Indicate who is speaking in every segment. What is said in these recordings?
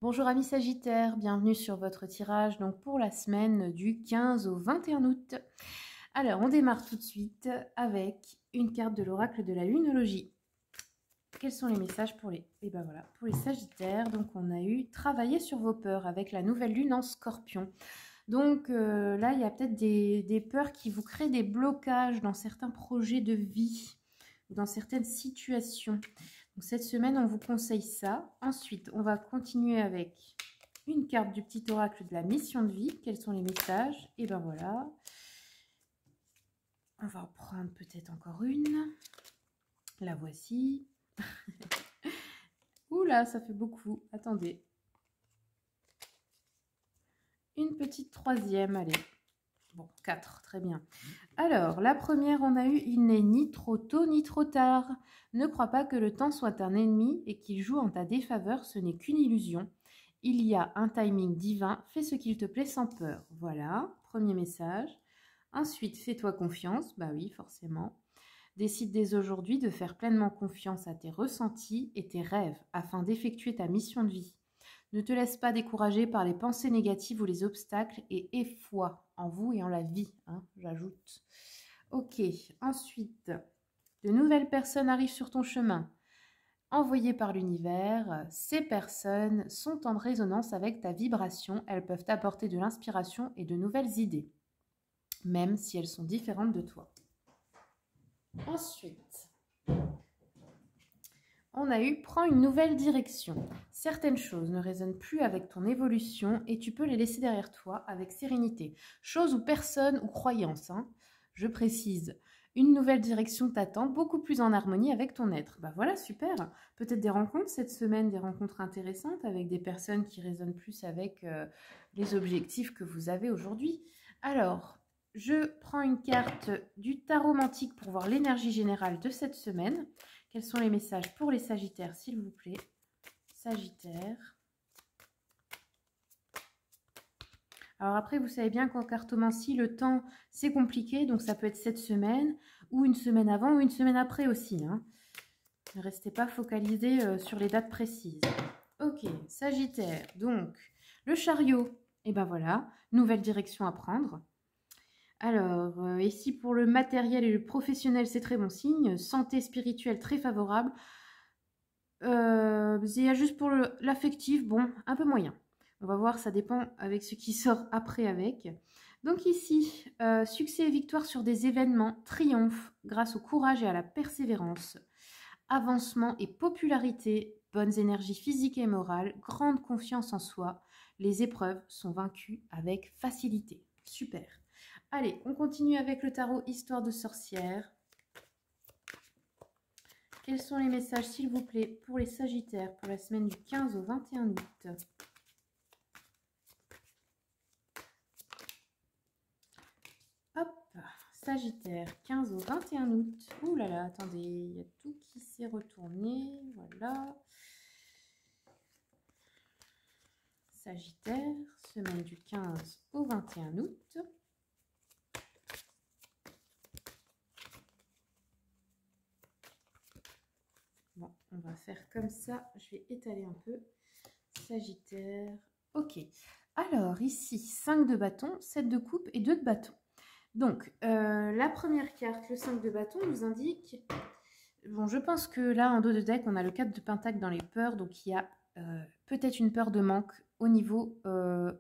Speaker 1: Bonjour amis Sagittaires, bienvenue sur votre tirage donc pour la semaine du 15 au 21 août. Alors on démarre tout de suite avec une carte de l'oracle de la lunologie. Quels sont les messages pour les... Et ben voilà, pour les Sagittaires, donc on a eu travailler sur vos peurs avec la nouvelle lune en Scorpion. Donc là, il y a peut-être des peurs qui vous créent des blocages dans certains projets de vie ou dans certaines situations. Donc, cette semaine, on vous conseille ça. Ensuite, on va continuer avec une carte du petit oracle de la mission de vie. Quels sont les messages? Et ben voilà. On va en prendre peut-être encore une. La voici. Oula, ça fait beaucoup. Attendez. Une petite troisième, allez. Bon, 4, très bien. Alors, la première, on a eu « Il n'est ni trop tôt ni trop tard. Ne crois pas que le temps soit un ennemi et qu'il joue en ta défaveur, ce n'est qu'une illusion. Il y a un timing divin, fais ce qu'il te plaît sans peur. » Voilà, premier message. Ensuite, fais-toi confiance. Bah oui, forcément. Décide dès aujourd'hui de faire pleinement confiance à tes ressentis et tes rêves afin d'effectuer ta mission de vie. Ne te laisse pas décourager par les pensées négatives ou les obstacles et aie foi en vous et en la vie, hein, j'ajoute. Ok, ensuite, de nouvelles personnes arrivent sur ton chemin. Envoyées par l'univers, ces personnes sont en résonance avec ta vibration. Elles peuvent t'apporter de l'inspiration et de nouvelles idées, même si elles sont différentes de toi. Ensuite, on a eu « Prends une nouvelle direction ». Certaines choses ne résonnent plus avec ton évolution et tu peux les laisser derrière toi avec sérénité. Choses ou personnes ou croyances, hein. Je précise, une nouvelle direction t'attend, beaucoup plus en harmonie avec ton être. Bah voilà, super. Peut-être des rencontres cette semaine, des rencontres intéressantes avec des personnes qui résonnent plus avec les objectifs que vous avez aujourd'hui. Alors, je prends une carte du tarot mantique pour voir l'énergie générale de cette semaine. Quels sont les messages pour les Sagittaires, s'il vous plaît? Sagittaire. Alors après, vous savez bien qu'en cartomancie, le temps, c'est compliqué. Donc, ça peut être cette semaine, ou une semaine avant, ou une semaine après aussi, hein. Ne restez pas focalisé sur les dates précises. Ok, Sagittaire. Donc, le chariot. Et ben voilà, nouvelle direction à prendre. Alors, ici pour le matériel et le professionnel, c'est très bon signe. Santé spirituelle très favorable. Il y a juste pour l'affectif, bon, un peu moyen. On va voir, ça dépend avec ce qui sort après avec. Donc ici, succès et victoire sur des événements, triomphe grâce au courage et à la persévérance. Avancement et popularité, bonnes énergies physiques et morales, grande confiance en soi. Les épreuves sont vaincues avec facilité. Super. Allez, on continue avec le tarot Histoire de sorcière. Quels sont les messages, s'il vous plaît, pour les Sagittaires pour la semaine du 15 au 21 août? Hop, Sagittaire, 15 au 21 août. Ouh là là, attendez, il y a tout qui s'est retourné. Voilà. Sagittaire, semaine du 15 au 21 août. Bon, on va faire comme ça. Je vais étaler un peu. Sagittaire. Ok. Alors, ici, 5 de bâton, 7 de coupe et 2 de bâton. Donc, la première carte, le 5 de bâton, nous indique... Bon, je pense que là, en dos de deck, on a le 4 de pentacle dans les peurs. Donc, il y a peut-être une peur de manque au niveau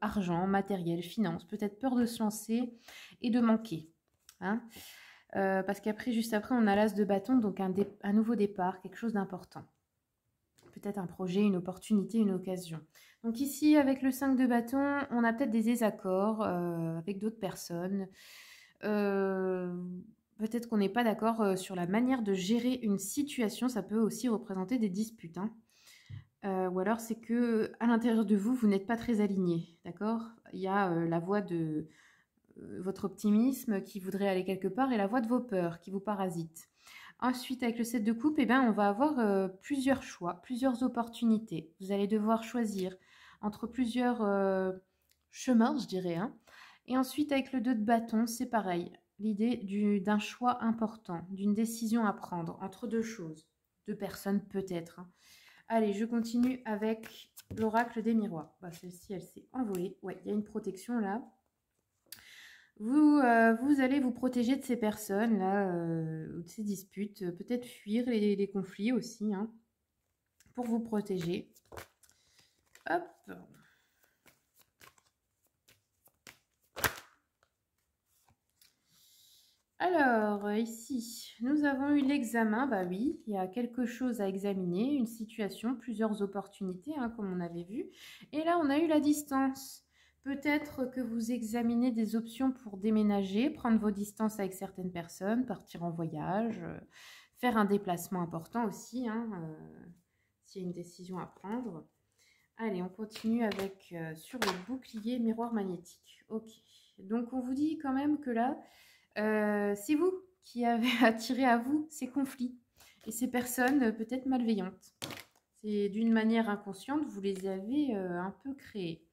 Speaker 1: argent, matériel, finance. Peut-être peur de se lancer et de manquer. Hein, parce qu'après, juste après, on a l'as de bâton, donc un nouveau départ, quelque chose d'important. Peut-être un projet, une opportunité, une occasion. Donc ici, avec le 5 de bâton, on a peut-être des désaccords avec d'autres personnes. Peut-être qu'on n'est pas d'accord sur la manière de gérer une situation. Ça peut aussi représenter des disputes, hein. Ou alors c'est que à l'intérieur de vous, vous n'êtes pas très aligné, d'accord? Il y a la voix de votre optimisme qui voudrait aller quelque part et la voix de vos peurs qui vous parasitent. Ensuite, avec le 7 de coupe, eh ben, on va avoir plusieurs choix, plusieurs opportunités. Vous allez devoir choisir entre plusieurs chemins, je dirais, hein. Et ensuite, avec le 2 de bâton, c'est pareil. L'idée d'un choix important, d'une décision à prendre entre deux choses, deux personnes peut-être, hein. Allez, je continue avec l'oracle des miroirs. Bah, celle-ci, elle s'est envolée. Ouais, il y a une protection là. Vous allez vous protéger de ces personnes là, de ces disputes. Peut-être fuir les conflits aussi, hein, pour vous protéger. Hop. Alors, ici, nous avons eu l'examen. Bah oui, il y a quelque chose à examiner, une situation, plusieurs opportunités, hein, comme on avait vu. Et là, on a eu la distance. Peut-être que vous examinez des options pour déménager, prendre vos distances avec certaines personnes, partir en voyage, faire un déplacement important aussi, hein, s'il y a une décision à prendre. Allez, on continue avec sur le bouclier miroir magnétique. Ok, donc on vous dit quand même que là, c'est vous qui avez attiré à vous ces conflits et ces personnes peut-être malveillantes. C'est d'une manière inconsciente, vous les avez un peu créées.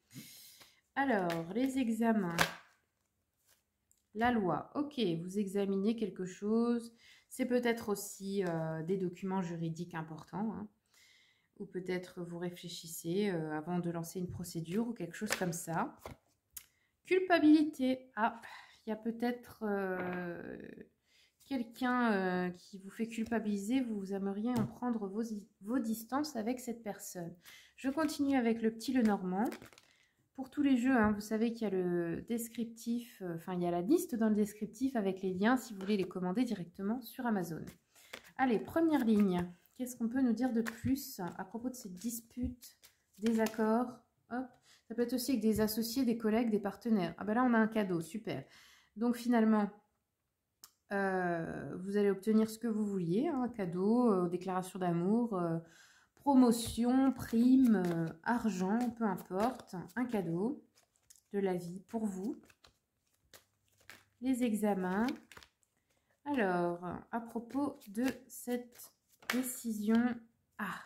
Speaker 1: Alors, les examens. La loi. Ok, vous examinez quelque chose. C'est peut-être aussi des documents juridiques importants, hein. Ou peut-être vous réfléchissez avant de lancer une procédure ou quelque chose comme ça. Culpabilité. Ah, il y a peut-être quelqu'un qui vous fait culpabiliser. Vous aimeriez en prendre vos distances avec cette personne. Je continue avec le petit Lenormand. Pour tous les jeux, hein, vous savez qu'il y a le descriptif, enfin il y a la liste dans le descriptif avec les liens si vous voulez les commander directement sur Amazon. Allez, première ligne. Qu'est-ce qu'on peut nous dire de plus à propos de ces disputes, désaccords? Hop. Ça peut être aussi avec des associés, des collègues, des partenaires. Ah ben là, on a un cadeau, super. Donc finalement, vous allez obtenir ce que vous vouliez, hein, un cadeau, déclaration d'amour, promotion, prime, argent, peu importe, un cadeau de la vie pour vous. Les examens. Alors, à propos de cette décision... Ah,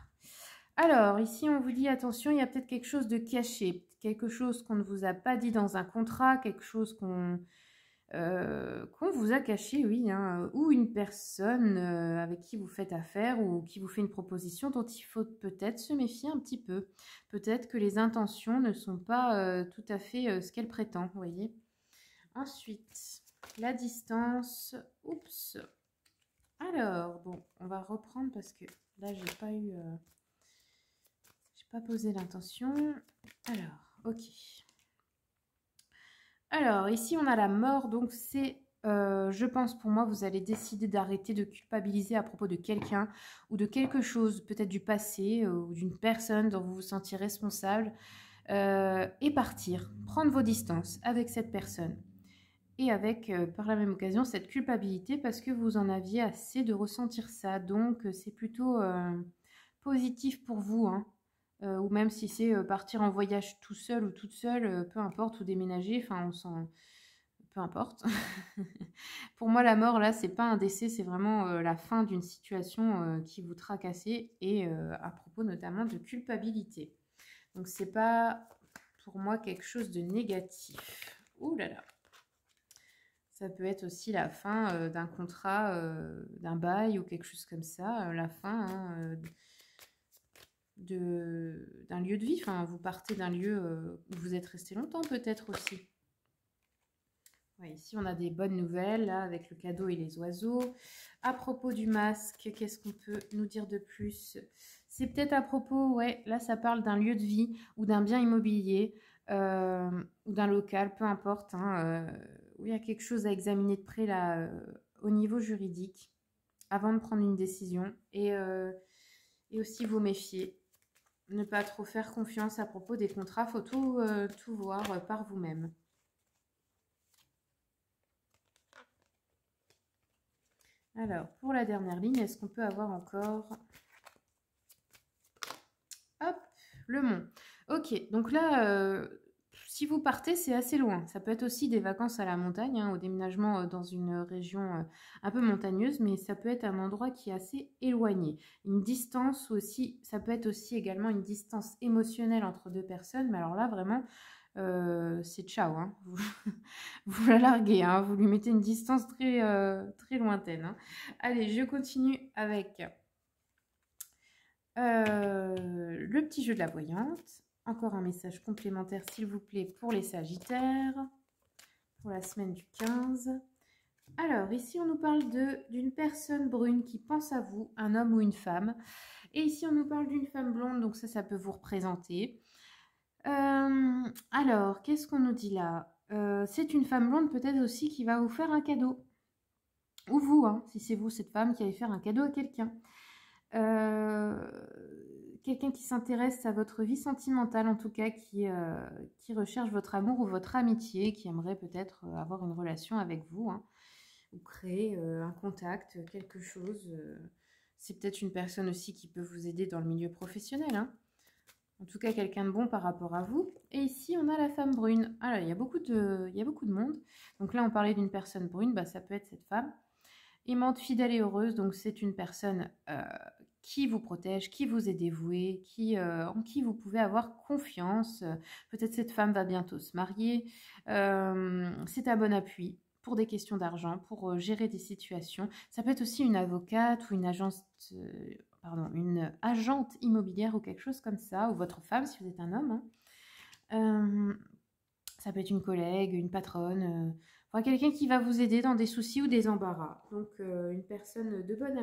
Speaker 1: alors, ici, on vous dit, attention, il y a peut-être quelque chose de caché, quelque chose qu'on ne vous a pas dit dans un contrat, quelque chose qu'on vous a caché, oui, hein, ou une personne avec qui vous faites affaire ou qui vous fait une proposition dont il faut peut-être se méfier un petit peu. Peut-être que les intentions ne sont pas tout à fait ce qu'elles prétendent, vous voyez. Ensuite, la distance. Oups. Alors, bon, on va reprendre parce que là, j'ai pas eu... j'ai pas posé l'intention. Alors, ok. Alors, ici, on a la mort. Donc, c'est, je pense, pour moi, vous allez décider d'arrêter de culpabiliser à propos de quelqu'un ou de quelque chose, peut-être du passé ou d'une personne dont vous vous sentiez responsable et partir, prendre vos distances avec cette personne. Et avec, par la même occasion, cette culpabilité parce que vous en aviez assez de ressentir ça. Donc, c'est plutôt positif pour vous, hein. Ou même si c'est partir en voyage tout seul ou toute seule, peu importe, ou déménager, enfin, on s'en... Peu importe. Pour moi, la mort, là, c'est pas un décès, c'est vraiment la fin d'une situation qui vous tracassait et à propos notamment de culpabilité. Donc, c'est pas pour moi quelque chose de négatif. Ouh là là. Ça peut être aussi la fin d'un contrat, d'un bail ou quelque chose comme ça, la fin hein, d'un lieu de vie. Enfin, vous partez d'un lieu où vous êtes resté longtemps peut-être aussi. Ouais, ici, on a des bonnes nouvelles là, avec le cadeau et les oiseaux. À propos du masque, qu'est-ce qu'on peut nous dire de plus? C'est peut-être à propos, ouais, là, ça parle d'un lieu de vie ou d'un bien immobilier ou d'un local, peu importe, hein, où il y a quelque chose à examiner de près là, au niveau juridique, avant de prendre une décision. Et aussi vous méfier. Ne pas trop faire confiance à propos des contrats. Il faut tout voir par vous-même. Alors, pour la dernière ligne, est-ce qu'on peut avoir encore... Hop, le mont. Ok, donc là, si vous partez, c'est assez loin. Ça peut être aussi des vacances à la montagne, hein, au déménagement dans une région un peu montagneuse, mais ça peut être un endroit qui est assez éloigné. Une distance aussi, ça peut être aussi également une distance émotionnelle entre deux personnes, mais alors là, vraiment... c'est ciao, hein. Vous la larguez, hein. Vous lui mettez une distance très lointaine, hein. Allez, je continue avec Le petit jeu de la voyante. Encore un message complémentaire, s'il vous plaît, pour les Sagittaires, pour la semaine du 15. Alors, ici, on nous parle d'une personne brune qui pense à vous, un homme ou une femme. Et ici, on nous parle d'une femme blonde, donc ça peut vous représenter. Alors, qu'est-ce qu'on nous dit là? C'est une femme blonde peut-être aussi qui va vous faire un cadeau. Ou vous, hein, si c'est vous, cette femme qui allait faire un cadeau à quelqu'un. Quelqu'un qui s'intéresse à votre vie sentimentale, en tout cas, qui recherche votre amour ou votre amitié, qui aimerait peut-être avoir une relation avec vous, hein, ou créer un contact, quelque chose. C'est peut-être une personne aussi qui peut vous aider dans le milieu professionnel, hein. En tout cas, quelqu'un de bon par rapport à vous. Et ici, on a la femme brune. Alors, il y a beaucoup de monde. Donc là, on parlait d'une personne brune, bah, ça peut être cette femme. Aimante, fidèle et heureuse, donc c'est une personne qui vous protège, qui vous est dévouée, en qui vous pouvez avoir confiance. Peut-être cette femme va bientôt se marier. C'est un bon appui pour des questions d'argent, pour gérer des situations. Ça peut être aussi une avocate ou une agente immobilière ou quelque chose comme ça, ou votre femme si vous êtes un homme, hein. Ça peut être une collègue, une patronne, enfin, quelqu'un qui va vous aider dans des soucis ou des embarras. Donc, une personne de bon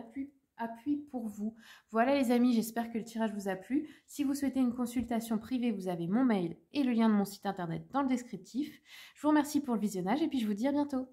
Speaker 1: appui pour vous. Voilà les amis, j'espère que le tirage vous a plu. Si vous souhaitez une consultation privée, vous avez mon mail et le lien de mon site internet dans le descriptif. Je vous remercie pour le visionnage et puis je vous dis à bientôt.